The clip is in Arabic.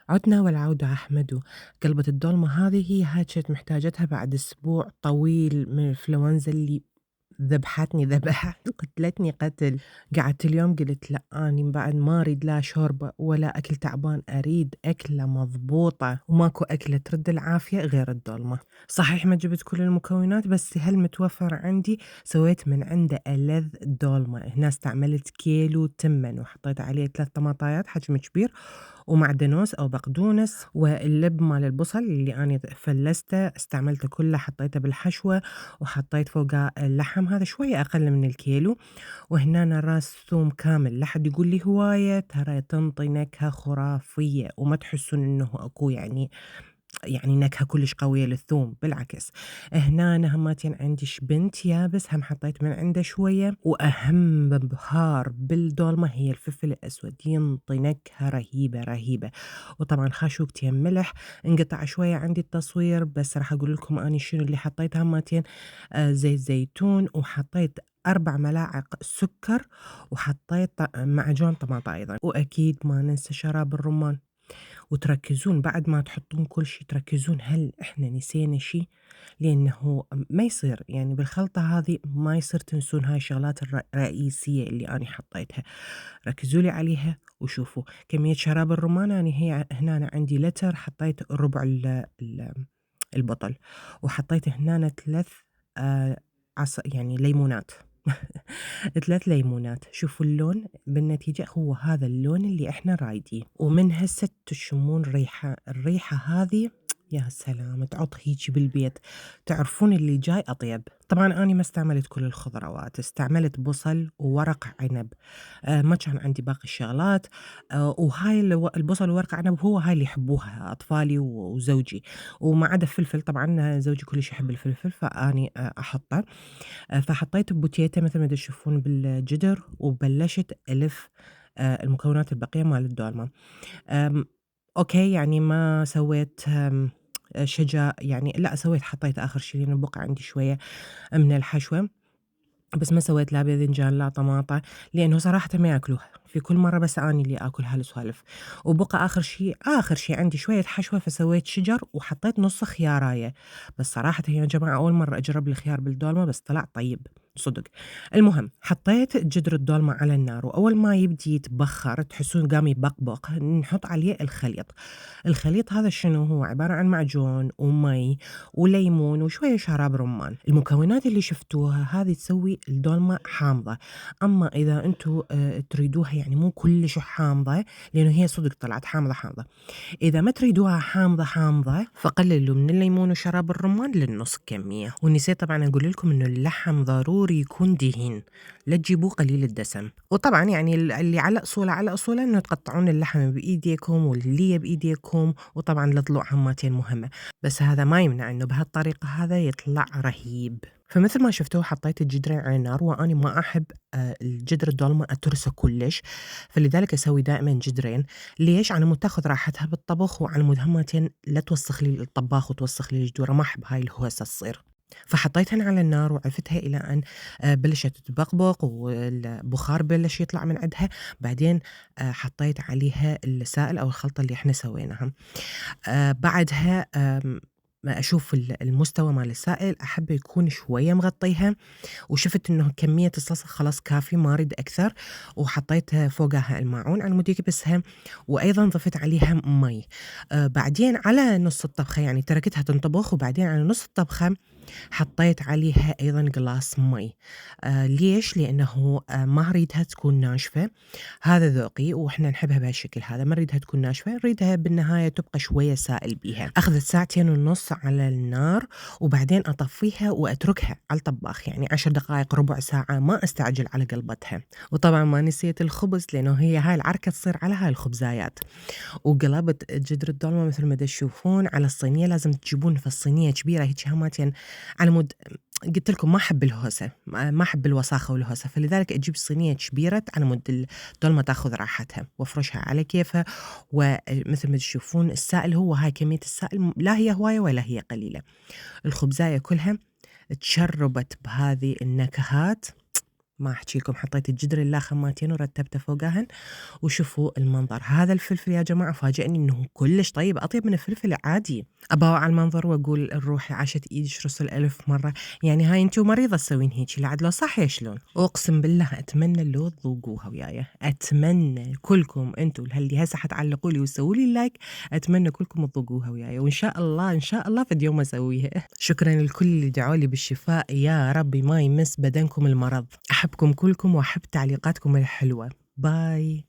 عُدنا والعودة أحمد. قلبة الدولمة هذه هي كنت محتاجتها بعد أسبوع طويل من الإنفلونزا اللي ذبحتني قتلتني قتل. قعدت اليوم قلت لأ، أني بعد ما أريد لا شوربة ولا أكل تعبان، أريد أكلة مضبوطة، وماكو أكلة ترد العافية غير الدولمة. صحيح ما جبت كل المكونات، بس هل متوفر عندي. سويت من عنده ألذ دولمة. هنا استعملت كيلو تمن وحطيت عليه 3 طماطايات حجم كبير، ومعدنوس أو بقدونس، واللب مال البصل اللي أنا فلسته استعملته كله، حطيته بالحشوة، وحطيت فوقه اللحم هذا شوية أقل من الكيلو، وهنا راس ثوم كامل. لا حد يقول لي هواية، ترى تنطي نكهة خرافية، وما تحسون إنه أكو يعني نكهة كلش قوية للثوم، بالعكس. هنا أنا هماتين عندي شبنت يابس هم حطيت من عنده شوية، وأهم بهار بالدولمة هي الفلفل الأسود، ينطي نكهة رهيبة رهيبة. وطبعا خاشوقتين ملح. انقطع شوية عندي التصوير، بس راح أقول لكم أني شنو اللي حطيت هماتين. زيت زيتون، وحطيت 4 ملاعق سكر، وحطيت معجون طماطة أيضا، وأكيد ما ننسى شراب الرمان. وتركزون بعد ما تحطون كل شي، تركزون هل إحنا نسينا شي، لأنه ما يصير يعني بالخلطة هذه ما يصير تنسون هاي الشغلات الرئيسية اللي أنا حطيتها. ركزوا لي عليها وشوفوا كمية شراب الرمان. أنا هي هنا أنا عندي لتر، حطيت ربع البطل، وحطيت هنا 3 يعني ليمونات. 3 ليمونات. شوفوا اللون بالنتيجة، هو هذا اللون اللي إحنا رايديه، ومن هسه تشمون الريحة هذه يا سلام، تعط هيجي بالبيت، تعرفون اللي جاي أطيب. طبعًا أنا ما استعملت كل الخضروات، استعملت بصل وورق عنب. ما كان عندي باقي الشغلات. وهاي البصل وورق عنب هو هاي اللي يحبوها أطفالي وزوجي، وما عدا الفلفل. طبعًا زوجي كلش يحب الفلفل، فأني أحطه. فحطيت بوتيتا مثل ما تشوفون بالجدر، وبلشت ألف المكونات الباقية مال الدولمة. آمم، أوكي، يعني ما سويت يعني لأ، سويت حطيت آخر شي لأنه بقى عندي شوية من الحشوة. بس ما سويت لا باذنجان لا طماطة، لأنه صراحةً ما ياكلوها، في كل مرة بس أني اللي آكل هالسوالف. وبقى آخر شي عندي شوية حشوة، فسويت شجر وحطيت نُص خياراية. بس صراحةً يا جماعة أول مرة أجرب الخيار بالدولمة، بس طلع طيب صدق. المهم حطيت جدر الدولمة على النار، وأول ما يبدي يتبخر تحسون قام يبقبق، نحط عليه الخليط. الخليط هذا شنو هو؟ عبارة عن معجون ومي وليمون وشوية شراب رمان. المكونات اللي شفتوها هذه تسوي الدولمة حامضة. أما إذا أنتم تريدوها يعني مو كلش حامضة، لأنه هي صدق طلعت حامضة حامضة. إذا ما تريدوها حامضة حامضة، فقللوا من الليمون وشراب الرمان للنص كمية. ونسيت طبعا أقول لكم إنه اللحم ضروري يكون دهين، لا تجيبوه قليل الدسم. وطبعا يعني اللي على أصوله على أصوله إنه تقطعون اللحم بإيديكم واللي بإيديكم، وطبعا الضلوع هماتين مهمة. بس هذا ما يمنع إنه بهالطريقة هذا يطلع رهيب. فمثل ما شفتوا حطيت الجدرين على النار، وأني ما أحب الجدر الدولمة أترسه كلش، فلذلك أسوي دائما جدرين. ليش؟ على مود تاخذ راحتها بالطبخ، وعلى مود همتين لا توسخ لي الطباخ وتوسخ لي الجدورة، ما أحب هاي الهوسة تصير. فحطيتهن على النار وعفتها إلى أن بلشت تبقبق والبخار بلش يطلع من عندها. بعدين حطيت عليها السائل أو الخلطة اللي إحنا سويناها. بعدها ما أشوف المستوى مال السائل أحب يكون شوية مغطيها، وشفت إنه كمية الصلصة خلاص كافي ما أريد أكثر، وحطيت فوقها الماعون على مود يكبسها، وأيضًا ضفت عليها مَي. بعدين على نُص الطبخة يعني تركتها تنطبخ، وبعدين على نُص الطبخة حطيت عليها أيضًا قلاص مَي. ليش؟ لأنه ما أريدها تكون ناشفة، هذا ذوقي وإحنا نحبها بهالشكل هذا، ما نريدها تكون ناشفة، نريدها بالنهاية تبقى شوية سائل بيها. أخذت 2.5 ساعات على النار، وبعدين أطفيها وأتركها على الطباخ يعني 10 دقايق ربع ساعة، ما أستعجل على قلبتها. وطبعًا ما نسيت الخبز، لأنه هي هاي العركة تصير على هاي الخبزايات. وقلبت جدر الدولمة مثل ما تشوفون على الصينية، لازم تجيبون في الصينية كبيرة هيك هماتين على مود. قلت لكم ما أحب الهوسة، ما أحب الوساخة والهوسة، فلذلك أجيب صينية كبيرة على مود الدولمة تاخذ راحتها، وافرشها على كيفها. ومثل ما تشوفون السائل هو هاي كمية السائل، لا هي هواية ولا هي قليلة. الخبزاية كلها تشربت بهذه النكهات، ما أحكي لكم، حطيت الجدر الله خماتين ورتبته فوقهن، وشوفوا المنظر. هذا الفلفل يا جماعة فاجأني إنه كلش طيب، أطيب من الفلفل العادي. أباوع على المنظر وأقول روحي عاشت إيدش رسل ألف مرة، يعني هاي أنتو مريضة تسوين هيك لعد لو صح شلون؟ وأقسم بالله أتمنى لو تذوقوها وياي، أتمنى كلكم أنتو اللي هسه حتعلقوا لي وتسووا لي لايك، أتمنى كلكم تذوقوها وياي، وإن شاء الله إن شاء الله في يوم أسويها. شكرا لكل اللي دعوا لي بالشفاء، يا ربي ما يمس بدنكم المرض. أحبكم كلكم وأحب تعليقاتكم الحلوة. باي.